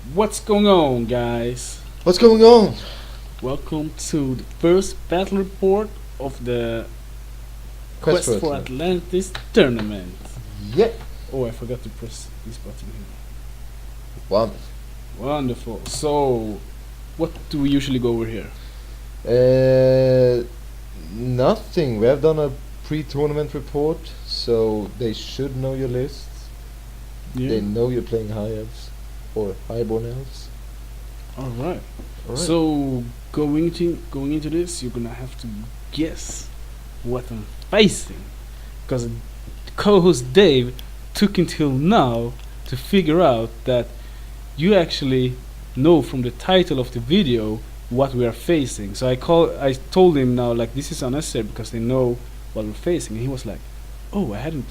What's going on, guys? What's going on? Welcome to the first battle report of the Quest for Atlantis tournament. Yeah. Oh, I forgot to press this button here. Wonderful. Wonderful. So, what do we usually go over here? Nothing. We have done a pre-tournament report, so they should know your lists. Yeah. They know you're playing High Elves or Highborn Elves. Alright. Alright. So, going into this, you're gonna have to guess what I'm facing. Because co-host Dave took until now to figure out that you actually know from the title of the video what we are facing. So I told him now, like, this is unnecessary because they know what we're facing, and he was like, oh, I hadn't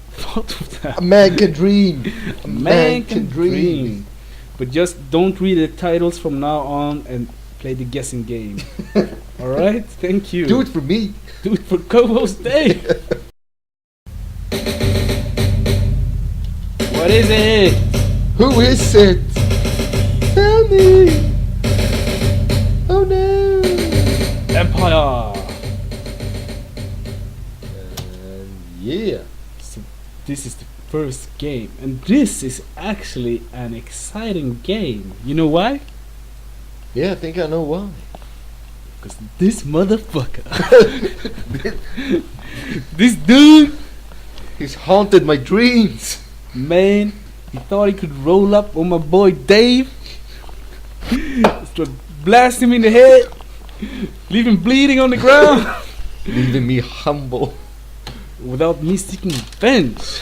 thought of that. A man can dream. A man can dream. But just don't read the titles from now on and play the guessing game. Alright? Thank you. Do it for me. Do it for co-host Dave. What is it? Who is it? Tell me. Oh no. Empire. Yeah. So this is the first game, and this is actually an exciting game. You know why? Yeah, I think I know why. Because this motherfucker, this dude, He's haunted my dreams. man, he thought he could roll up on my boy Dave, start blast him in the head, leave him bleeding on the ground, Leaving me humble. without me seeking revenge.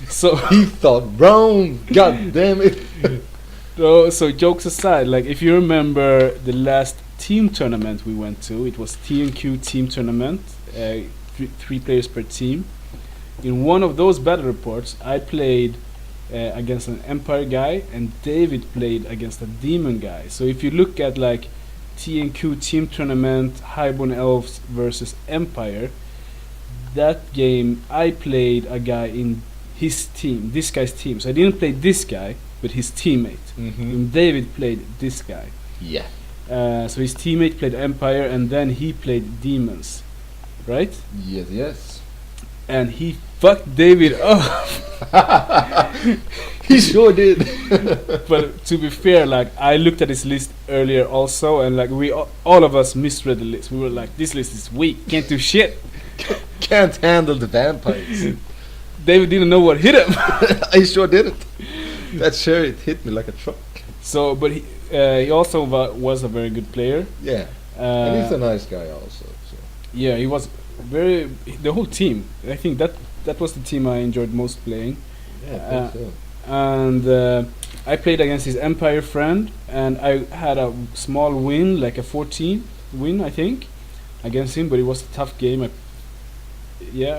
So He thought wrong. God damn it. so jokes aside, like, if you remember the last team tournament we went to, it was T&Q team tournament, three players per team. In one of those battle reports, I played against an Empire guy, and David played against a Demon guy. So if you look at like T&Q team tournament, Highborn Elves versus Empire, that game I played a guy in his team, this guy's team. So I didn't play this guy, but his teammate. And David played this guy. Yeah. So his teammate played Empire, and then he played Demons, right? Yes. And he fucked David up. He sure did. But to be fair, like, I looked at his list earlier also, and like all of us misread the list. We were like, this list is weak, can't do shit. Can't handle the vampires. David didn't know what hit him. I sure didn't. That chariot hit me like a truck. So, but he also was a very good player. Yeah. And he's a nice guy also. So. Yeah, he was the whole team. I think that was the team I enjoyed most playing. Yeah, I think so. And I played against his Empire friend, and I had a small win, like a 14 win, I think, against him. But it was a tough game. I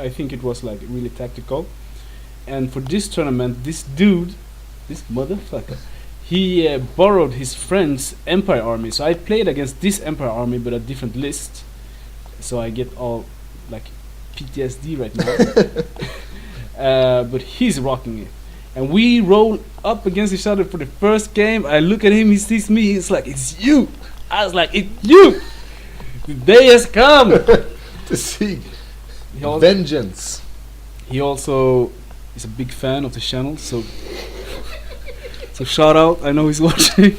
think it was like really tactical. And for this tournament, this dude, this motherfucker, he borrowed his friend's Empire army. So I played against this Empire army, but a different list. So I get all like PTSD right now. But he's rocking it. And we roll up against each other for the first game. I look at him, he sees me, he's like, it's you. I was like, it's you. The day has come. To see vengeance. He also is a big fan of the channel, so shout out. I know he's watching.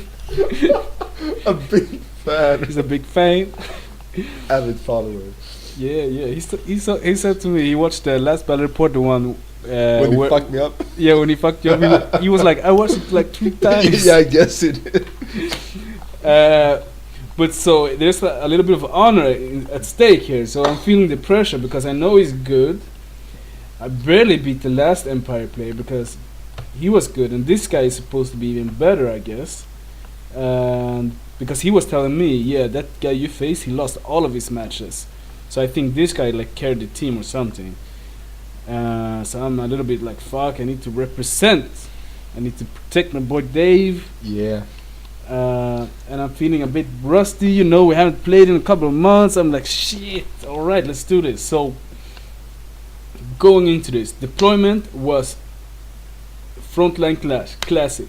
A big fan. He's a big fan. Avid follower. Yeah. He said to me, he watched the last battle report, the one when he fucked me up. Yeah, when he fucked you up, he was like, I watched it like 3 times. Yeah, I guess it did. But so there's a little bit of honor at stake here. So I'm feeling the pressure because I know he's good. I barely beat the last Empire player because he was good, and this guy is supposed to be even better, I guess. And because he was telling me, yeah, that guy you face, he lost all of his matches. So I think this guy like carried the team or something. So I'm a little bit like, fuck, I need to represent. I need to protect my boy Dave. Yeah. And I'm feeling a bit rusty, you know, we haven't played in a couple of months. I'm like, shit, alright, let's do this. So, going into this, deployment was Frontline Classic.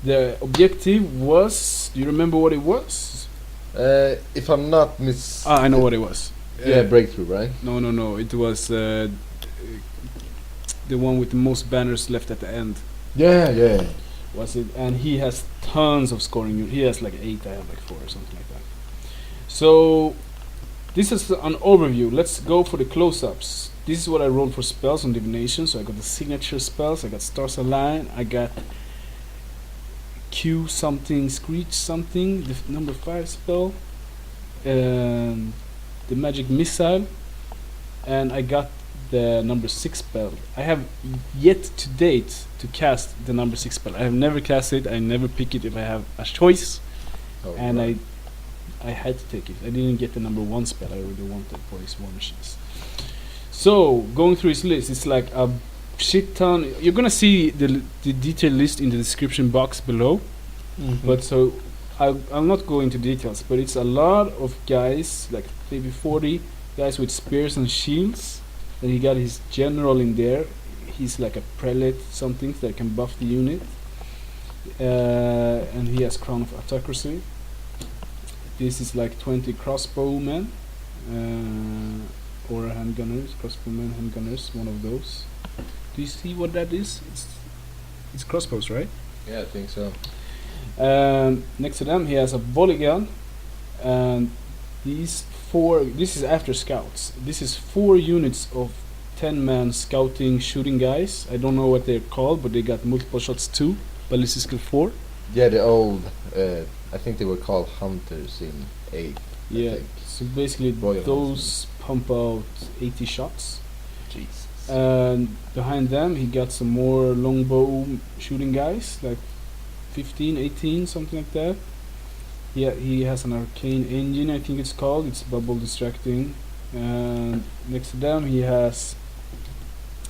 The objective was. Do you remember what it was? If I'm not I know what it was. Yeah, breakthrough, right? No. It was the one with the most banners left at the end. Yeah. Was it? And he has tons of scoring. He has like 8. I have like 4 or something like that. So this is an overview. Let's go for the close-ups. This is what I rolled for spells on Divination. So I got the signature spells. I got Stars Elein. I got Q something, Screech something. The number 5 spell. The magic missile. And I got the number 6 spell. I have yet to date to cast the number 6 spell. I have never cast it. I never pick it if I have a choice. And right. I had to take it. I didn't get the number 1 spell I really wanted for his war machines. So going through his list, it's like a shit ton. You're gonna see the detailed list in the description box below. But so I'll not go into details, but it's a lot of guys, like maybe 40 guys with spears and shields. Then he got his general in there. He's like a prelate something that can buff the unit. And he has Crown of Autocracy. This is like 20 crossbowmen. Or handgunners, crossbowmen, handgunners, one of those. Do you see what that is? It's crossbows, right? Yeah, I think so. Next to them he has a volley gun. And these 4, this is after scouts. This is 4 units of 10-man scouting shooting guys. I don't know what they're called, but they got multiple shots too. Ballistic skill 4. Yeah, the old, I think they were called hunters in 8. Yeah, so basically Royal those pump out 80 shots. Jesus. And behind them he got some more longbow shooting guys, like 15, 18, something like that. Yeah, he has an arcane engine, I think it's called. It's bubble distracting. And next to them he has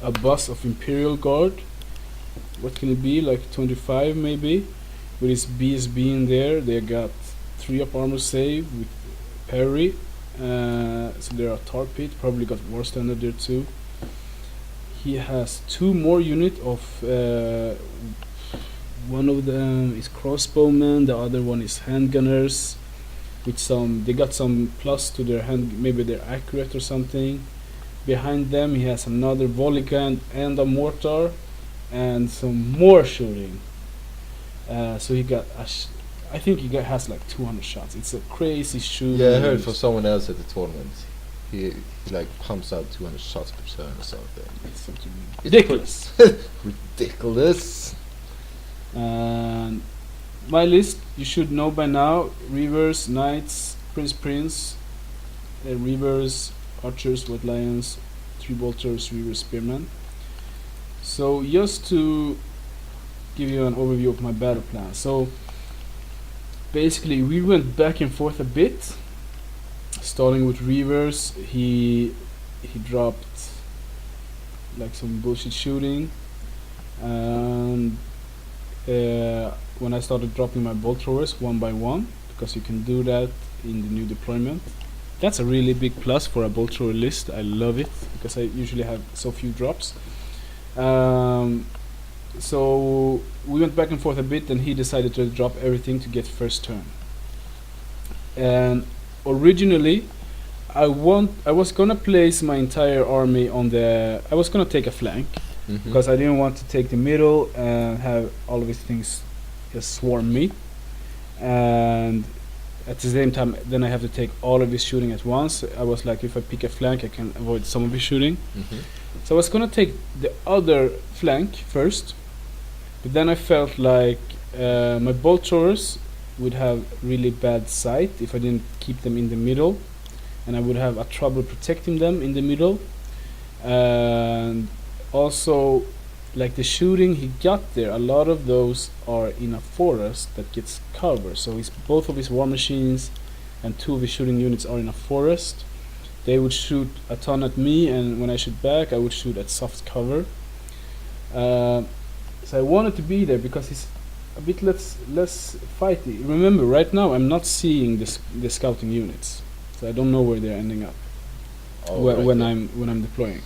a bus of Imperial Guard. What can it be? Like 25 maybe, with his BSB in there. They got 3 up armor save with parry. So they're a tar pit. Probably got war standard there too. He has 2 more unit of. One of them is crossbowmen. The other one is handgunners. With some, they got some plus to their hand. Maybe they're accurate or something. Behind them he has another volley gun and a mortar, and some more shooting. So he got I think he has like 200 shots. It's a crazy shooting. Yeah, I heard from someone else at the tournament. He like pumps out 200 shots per turn or something. It's something ridiculous. Ridiculous. And my list, you should know by now: Reavers, Knights, Prince, Reavers, Archers, White Lions, 3 Bolters, Reavers, Spearmen. So just to give you an overview of my battle plan. So basically we went back and forth a bit. Starting with Reavers, he dropped like some bullshit shooting, and when I started dropping my bolt throwers one by one, because you can do that in the new deployment. That's a really big plus for a bolt thrower list. I love it because I usually have so few drops. So we went back and forth a bit, and he decided to drop everything to get first turn. And originally I was gonna place my entire army on the. I was gonna take a flank because I didn't want to take the middle and have all of these things just swarm me. And at the same time, then I have to take all of his shooting at once. I was like, if I pick a flank, I can avoid some of his shooting. So I was gonna take the other flank first, but then I felt like my bolt throwers would have really bad sight if I didn't keep them in the middle, and I would have a trouble protecting them in the middle. And also, like the shooting he got there, a lot of those are in a forest that gets cover. So both of his war machines and 2 of his shooting units are in a forest. They would shoot a ton at me, and when I shoot back, I would shoot at soft cover. So I wanted to be there because he's a bit less fighty. Remember, right now I'm not seeing the scouting units, so I don't know where they're ending up when I'm deploying,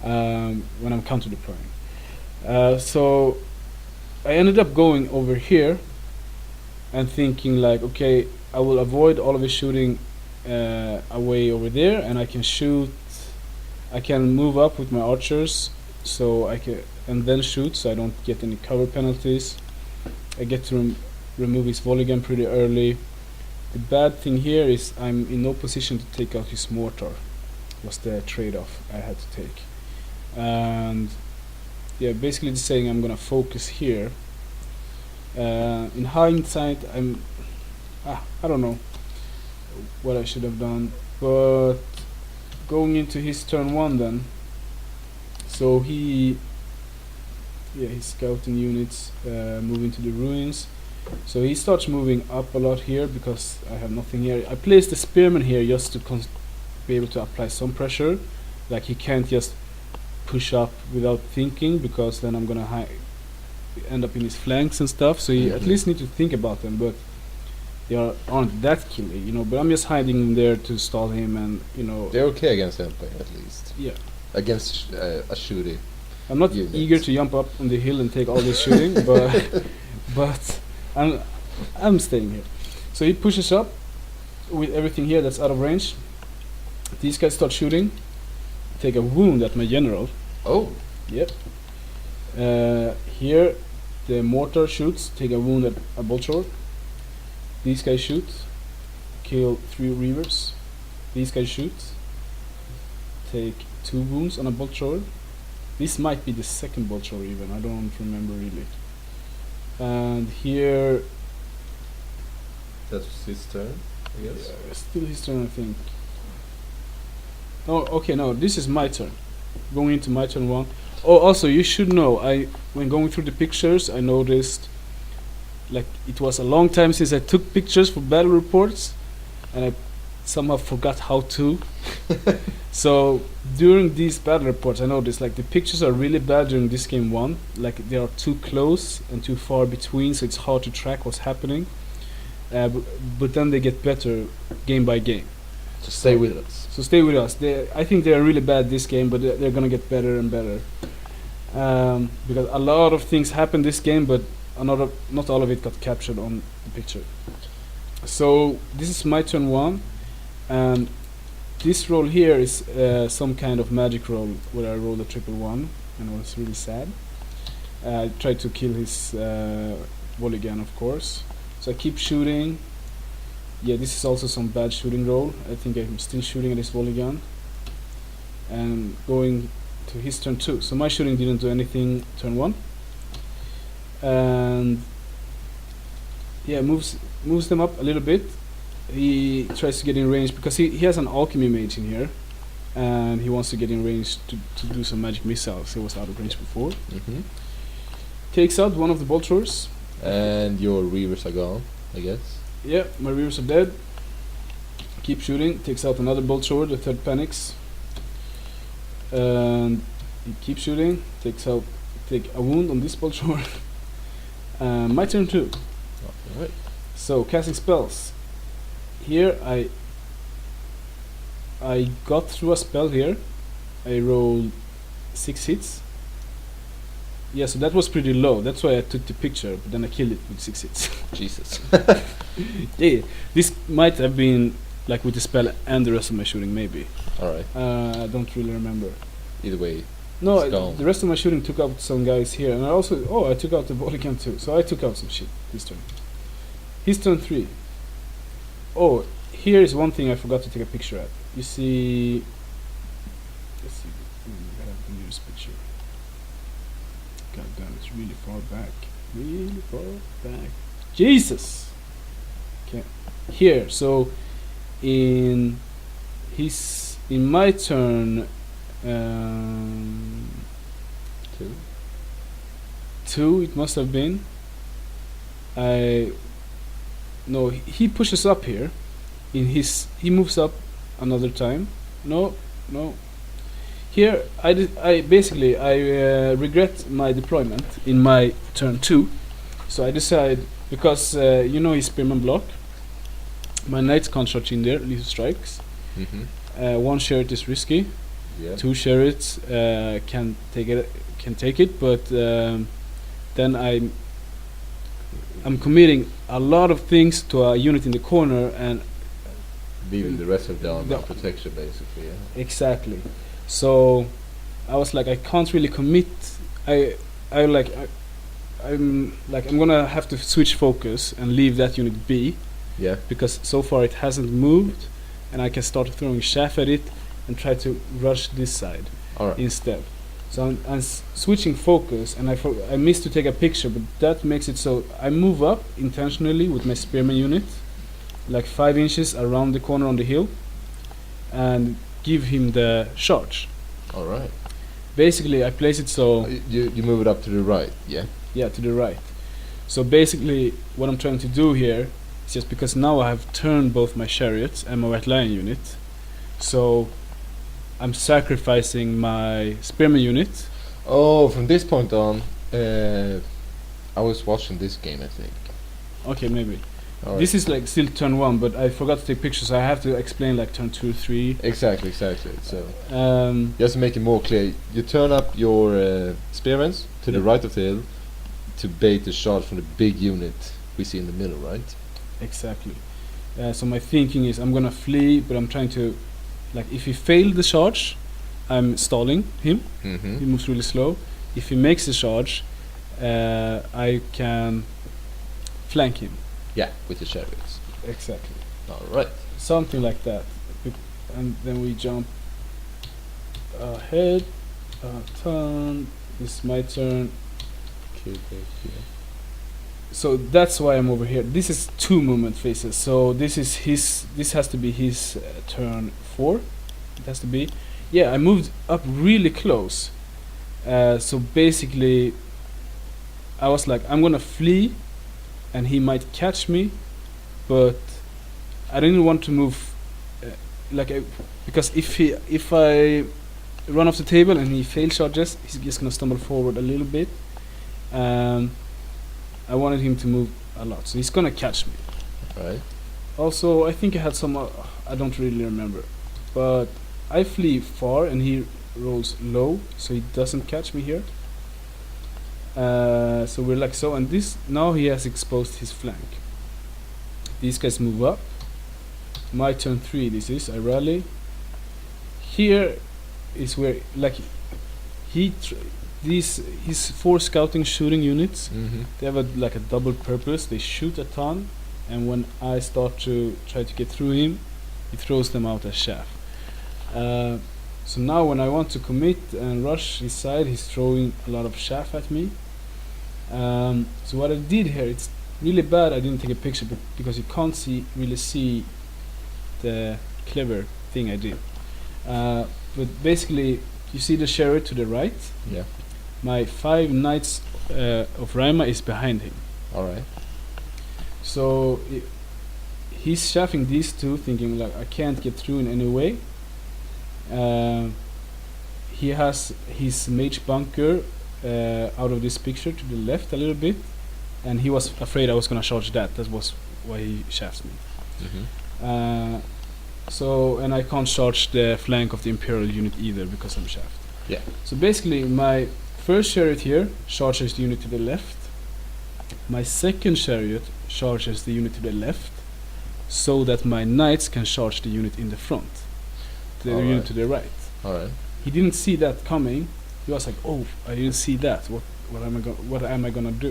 when I'm counter deploying. So I ended up going over here and thinking like, okay, I will avoid all of his shooting away over there, and I can shoot. I can move up with my archers, so I can, and then shoot, so I don't get any cover penalties. I get to remove his volley gun pretty early. The bad thing here is I'm in no position to take out his mortar. Was the trade-off I had to take, and yeah, basically just saying I'm gonna focus here. In hindsight, I don't know what I should have done, but going into his turn 1 then. So he's scouting units, moving to the ruins. So he starts moving up a lot here because I have nothing here. I placed the spearman here just to be able to apply some pressure. Like he can't just push up without thinking, because then I'm gonna end up in his flanks and stuff. So you at least need to think about them, but they aren't that killy, you know. But I'm just hiding there to stall him, and you know. They're okay against Empire, at least. Yeah. Against a shooty. I'm not eager to jump up on the hill and take all this shooting, but I'm staying here. So he pushes up with everything here that's out of range. These guys start shooting. Take a wound at my general. Oh. Yep. Here the mortar shoots. Take a wound at a bolter. These guys shoot. Kill 3 Reavers. These guys shoot. Take 2 wounds on a bolter. This might be the second bolter even. I don't remember really. And here. That's his turn, I guess. Yeah, still his turn, I think. Oh, okay, no, this is my turn. Going into my turn 1. Oh, also, you should know, when going through the pictures, I noticed, like, it was a long time since I took pictures for battle reports, and I somehow forgot how to. So, during these battle reports, I noticed, like, the pictures are really bad during this game 1. Like, they are too close and too far between, so it's hard to track what's happening. But then they get better game by game. So stay with us. So stay with us. I think they are really bad this game, but they're gonna get better and better. Because a lot of things happened this game, but not all of it got captured on the picture. So this is my turn 1, and this roll here is some kind of magic roll where I rolled a 111, and it was really sad. I tried to kill his volley gun, of course. So I keep shooting. Yeah, this is also some bad shooting roll. I think I'm still shooting at his volley gun. And going to his turn 2. So my shooting didn't do anything turn 1. And yeah, moves them up a little bit. He tries to get in range because he has an alchemy mage in here, and he wants to get in range to do some magic missiles. He was out of range before. Takes out one of the bolters. And your Reavers are gone, I guess. Yeah, my Reavers are dead. Keep shooting. Takes out another bolter. The third panics. And he keeps shooting. Take a wound on this bolter. My turn 2. Alright. So casting spells. Here I got through a spell here. I rolled 6 hits. Yeah, so that was pretty low. That's why I took the picture, but then I killed it with 6 hits. Jesus. Yeah, this might have been like with the spell and the rest of my shooting, maybe. Alright. I don't really remember. Either way. No, the rest of my shooting took out some guys here, and I took out the volley gun too. So I took out some shit this turn. His turn 3. Oh, here is one thing I forgot to take a picture at. You see, let's see. I have the nearest picture. God damn, it's really far back. Really far back. Jesus! Okay. Here, so in my turn 2 it must have been. No, he pushes up here. He moves up another time. No. Here, I regret my deployment in my turn 2. So I decide, because his spearman block. My knights can't charge in there, lethal strikes. 1 chariot is risky. Yeah. 2 chariots can take it, but then I I'm committing a lot of things to a unit in the corner, and Leaving the rest of the armor The- protection, basically. Yeah. exactly. So I was like, I can't really commit. I I like I, I'm gonna have to switch focus and leave that unit be, Yeah. because so far it hasn't moved, and I can start throwing chaff at it and try to rush this side All right. instead. So I'm switching focus, and I missed to take a picture, but that makes it so I move up intentionally with my spearman unit, like 5 inches around the corner on the hill, and give him the charge. All right. Basically, I place it so You move it up to the right. Yeah. yeah, to the right. So basically, what I'm trying to do here is just because now I have turned both my chariots and my white lion unit, so I'm sacrificing my spearman unit. Oh, from this point on, I was watching this game, I think. Okay, maybe. All right. This is like still turn 1, but I forgot to take pictures, so I have to explain like turn 2, 3. Exactly. So Um, just to make it more clear, you turn up your spearmen to the Yeah. right of the hill to bait the shot from the big unit we see in the middle, right? exactly. So my thinking is I'm gonna flee, but I'm trying to, like, if he failed the charge, I'm stalling him. He Mm-hmm. moves really slow. If he makes the charge, I can flank him. Yeah, with the chariots. Exactly. All right. Something like that. And then we jump ahead, turn. This is my turn. So that's why I'm over here. This is 2 movement phases. So this is his. This has to be his turn 4. It has to be. Yeah, I moved up really close. So basically, I was like, I'm gonna flee, and he might catch me, but I didn't want to move, because if I run off the table and he fail charges, he's just gonna stumble forward a little bit. I wanted him to move a lot, so he's gonna catch me. Right. Also, I think I had some. I don't really remember, but I flee far and he rolls low, so he doesn't catch me here. So we're like so, and this now he has exposed his flank. These guys move up. My turn 3. This is I rally. Here is where like his 4 scouting shooting units. Mm-hmm. They have like a double purpose. They shoot a ton, and when I start to try to get through him, he throws them out as chaff. So now when I want to commit and rush his side, he's throwing a lot of chaff at me. So what I did here, it's really bad I didn't take a picture, because you can't really see the clever thing I did. But basically, you see the chariot to the right. Yeah. My 5 knights of Ryma is behind him. All right. So he's chaffing these 2, thinking like I can't get through in any way. He has his mage bunker out of this picture to the left a little bit, and he was afraid I was gonna charge that. That was why he shafts me. Mm-hmm. So, and I can't charge the flank of the Imperial unit either because I'm shaft. Yeah. So basically, my first chariot here charges the unit to the left. My second chariot charges the unit to the left, so that my knights can charge the unit in the front, the All unit right. to the right. All right. He didn't see that coming. He was like, "Oh, I didn't see that. What am I gonna do? What am I going to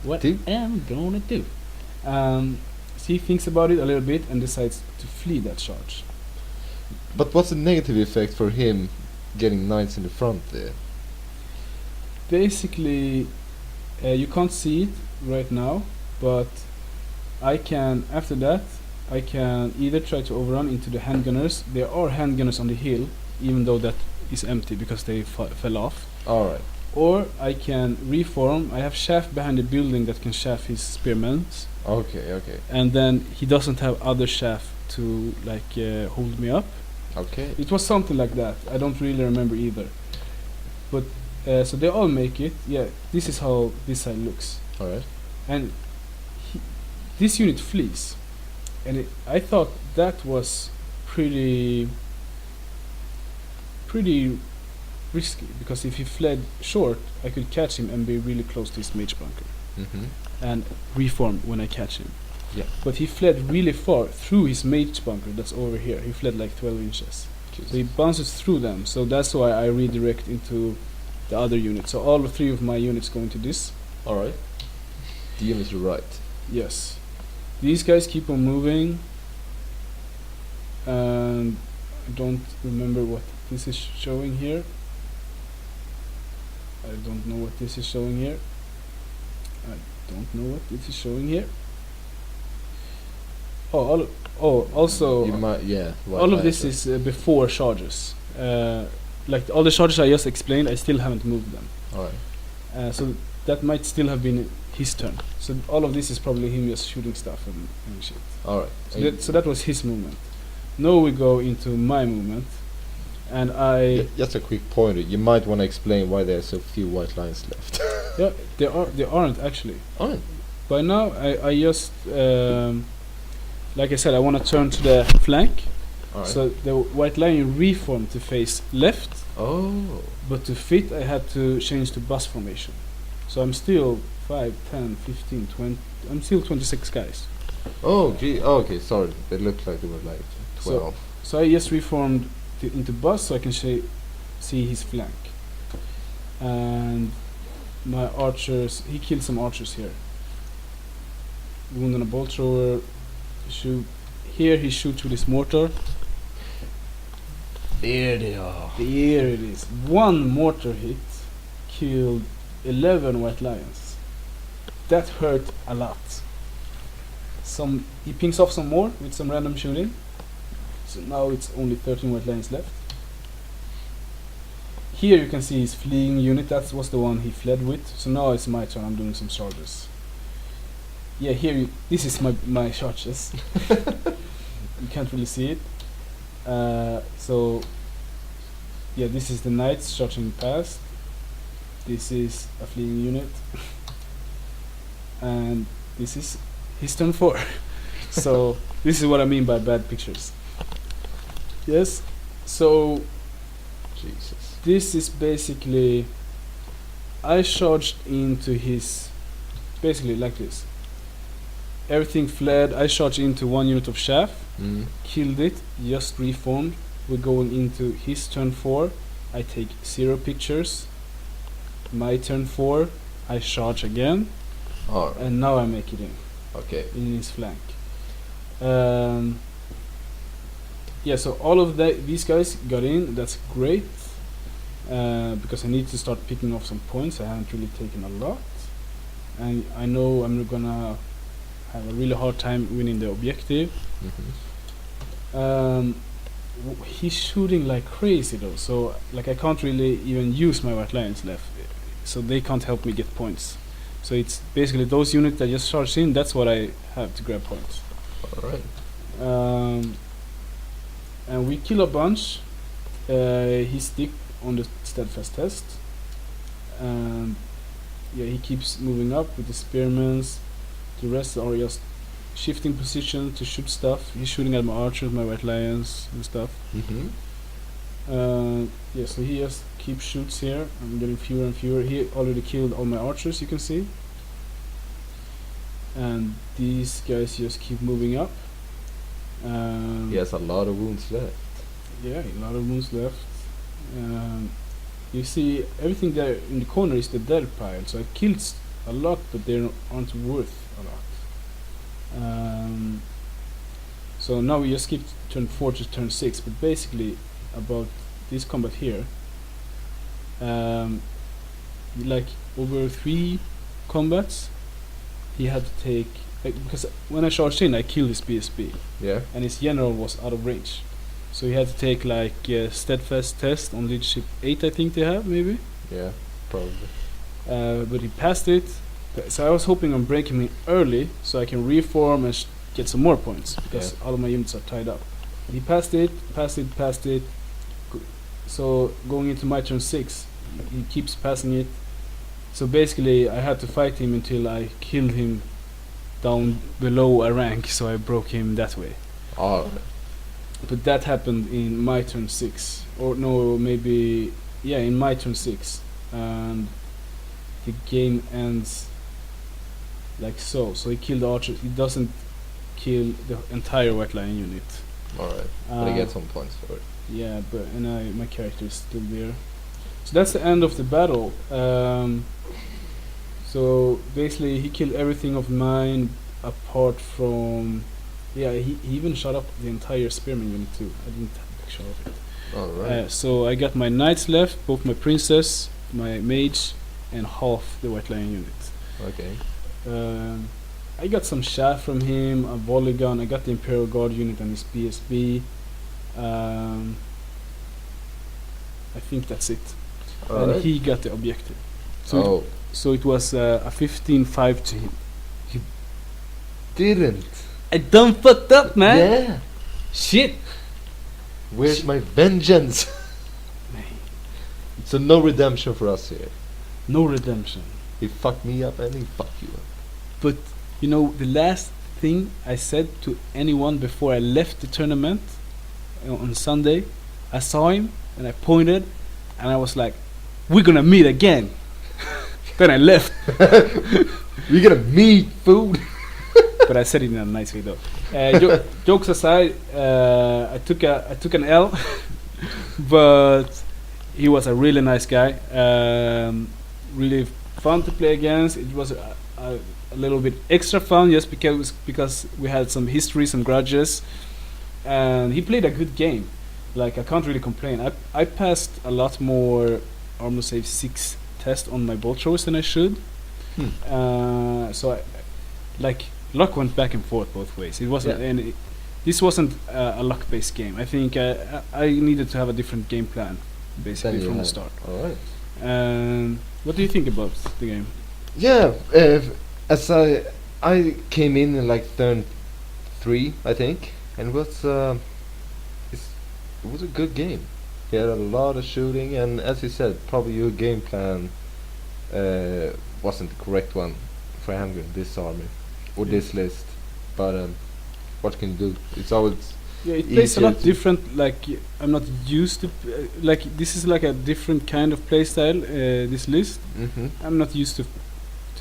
What do? am I gonna do?" So he thinks about it a little bit and decides to flee that charge. But what's the negative effect for him getting knights in the front there? Basically, you can't see it right now, but I can. After that, I can either try to overrun into the handgunners. There are handgunners on the hill, even though that is empty because they fell off. All right. Or I can reform. I have shaft behind the building that can shaft his spearmen, Okay. Okay. and then he doesn't have other shaft to hold me up. Okay. It was something like that. I don't really remember either. But so they all make it. Yeah, this is how this side looks. All right. And this unit flees, and I thought that was pretty risky because if he fled short, I could catch him and be really close to his mage bunker and reform when I catch him. Yeah. But he fled really far through his mage bunker that's over here. He fled like 12 inches. Jesus. So he bounces through them. So that's why I redirect into the other unit. So all 3 of my units go into this. Alright. The unit to right. Yes. These guys keep on moving. And I don't remember what this is showing here. I don't know what this is showing here. I don't know what this is showing here. Also, You might, yeah. all of this is before charges. Like all the charges I just explained, I still haven't moved them. Alright. So that might still have been his turn. So all of this is probably him just shooting stuff and shit. Alright. So that was his movement. Now we go into my movement, and Just a quick pointer. You might want to explain why there are so few white lines left. yeah, there aren't actually. Alright. By now I just like I said, I want to turn to the flank. Alright. So the white line reformed to face left, Oh. but to fit I had to change to bus formation. So I'm still 5, 10, 15, 20. I'm still 26 guys. Oh, gee. Oh, okay, sorry. They looked like they were like 12. So I just reformed into bus so I can see his flank. And my archers, he killed some archers here. Wound on a bolt thrower. Shoot. Here he shoots with his mortar. There they are. There it is. 1 mortar hit killed 11 white lions. That hurt a lot. He pings off some more with some random shooting. So now it's only 13 white lions left. Here you can see his fleeing unit. That was the one he fled with. So now it's my turn. I'm doing some charges. Yeah, here this is my charges. You can't really see it. So yeah, this is the knights charging past. This is a fleeing unit, and this is his turn 4. So this is what I mean by bad pictures. Yes. So Jesus. this is basically I charged into his basically like this. Everything fled. I charged into 1 unit of chaff, killed it, just reformed. We're going into his turn 4. I take 0 pictures. My turn 4. I charge again, Alright. and now I make it Okay. in his flank. Yeah, so all of these guys got in. That's great, because I need to start picking off some points. I haven't really taken a lot, and I know I'm gonna have a really hard time winning the objective. He's shooting like crazy though, so like I can't really even use my white lions left, so they can't help me get points. So it's basically those units that just charge in. That's what I have to grab points. Alright. And we kill a bunch. He stick on the steadfast test. Yeah, he keeps moving up with the spearmans. The rest are just shifting position to shoot stuff. He's shooting at my archers, my white lions and stuff. Yeah, so he just keeps shoots here. I'm getting fewer and fewer. He already killed all my archers, you can see. And these guys just keep moving up. He has a lot of wounds left. Yeah, a lot of wounds left. You see, everything there in the corner is the dead pile. So I killed a lot, but they aren't worth a lot. So now we just skip turn 4 to turn 6. But basically, about this combat here, like over 3 combats, he had to take, like, because when I charged in, I killed his BSB. Yeah. And his general was out of range, so he had to take like steadfast test on leadership 8, I think they have, maybe. Yeah, probably. But he passed it, so I was hoping on breaking him early so I can reform and get some more points, because all of my units are tied up. But he passed it. So going into my turn 6, he keeps passing it. So basically I had to fight him until I killed him down below a rank, so I broke him that way. Alright. But that happened in my turn 6, or no, maybe yeah, in my turn 6, and the game ends like so. So he killed the archer. He doesn't kill the entire White Lion unit. Alright. But he gets some points for it. Yeah, but my character is still there. So that's the end of the battle. So basically, he killed everything of mine apart from. Yeah, he even shot up the entire spearman unit too. I didn't have a picture of it. Alright. So I got my knights left, both my princess, my mage, and half the White Lion unit. Okay. I got some shaft from him, a volley gun. I got the Imperial Guard unit and his PSB. I think that's it. And he got the objective. So it was a 15-5 to him. Didn't. I done fucked up, man. Yeah. Shit. Where's my vengeance? So no redemption for us here. No redemption. He fucked me up and he fucked you up. But you know, the last thing I said to anyone before I left the tournament on Sunday, I saw him and I pointed and I was like, "We're gonna meet again." Then I left. We're gonna meet, food. But I said it in a nice way though. Jokes aside, I took an L, but he was a really nice guy. Really fun to play against. It was a little bit extra fun just because we had some history, some grudges, and he played a good game. Like, I can't really complain. I passed a lot more Armour Save 6 tests on my bolt throwers than I should. So luck went back and forth both ways. It wasn't this wasn't a luck-based game. I think I needed to have a different game plan basically from the start. Alright. What do you think about the game? Yeah, as I came in like turn 3, I think, and it was a good game. He had a lot of shooting, and as you said, probably your game plan wasn't the correct one for handling this army or this list. But what can you do? It's always it plays a lot different. Like, I'm not used to this is like a different kind of playstyle. This list, I'm not used to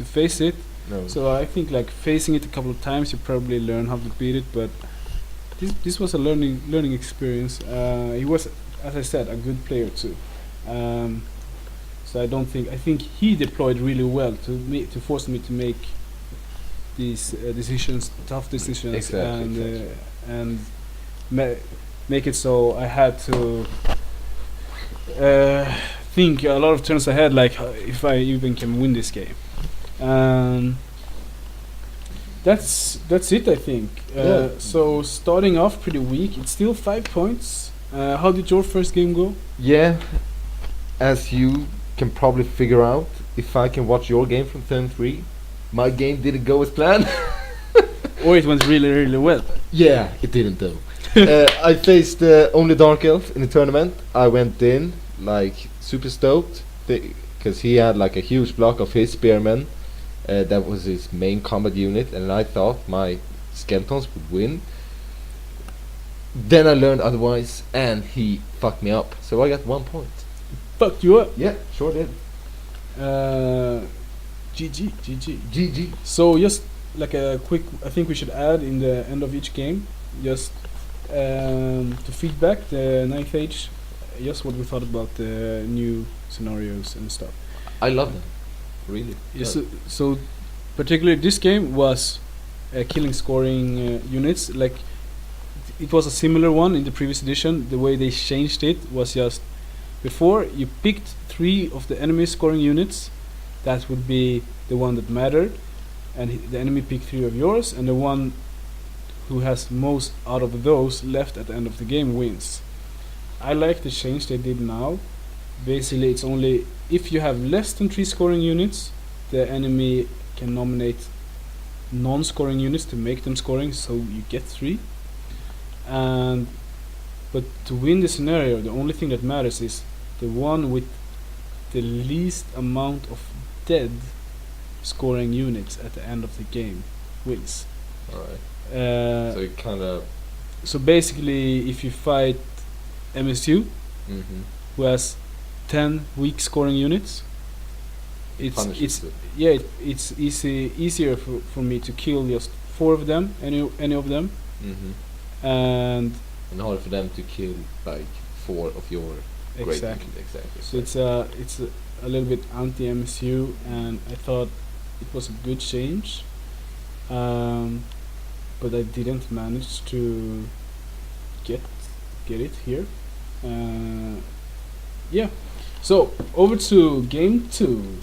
face it. No. So I think like facing it a couple of times, you probably learn how to beat it. But this was a learning experience. He was, as I said, a good player too. So I think he deployed really well to force me to make these tough decisions, exactly. And make it so I had to think a lot of turns ahead, like if I even can win this game. That's it, I think. So starting off pretty weak. It's still 5 points. How did your first game go? Yeah, as you can probably figure out, if I can watch your game from turn 3, my game didn't go as planned. Or it went really, really well. Yeah, it didn't though. I faced only Dark Elf in the tournament. I went in like super stoked because he had like a huge block of his spearmen. That was his main combat unit, and I thought my skeletons would win. Then I learned otherwise, and he fucked me up. So I got 1 point. Fucked you up? Yeah, sure did. GG. So just like a quick, I think we should add in the end of each game, just to feedback the 9th Age, just what we thought about the new scenarios and stuff. I love them. Really. Yes, so particularly this game was killing scoring units. Like, it was a similar one in the previous edition. The way they changed it was just before you picked 3 of the enemy scoring units, that would be the one that mattered, and the enemy picked 3 of yours, and the one who has most out of those left at the end of the game wins. I like the change they did now. Basically, it's only if you have less than 3 scoring units, the enemy can nominate non-scoring units to make them scoring, so you get 3. But to win the scenario, the only thing that matters is the one with the least amount of dead scoring units at the end of the game wins. Alright. So it kind of. So basically, if you fight MSU, who has 10 weak scoring units. Punishes it. It's easier for me to kill just 4 of them, any of them, and harder for them to kill like 4 of your great exactly. units. Exactly. So it's a little bit anti-MSU, and I thought it was a good change, but I didn't manage to get it here. Yeah. So over to game 2.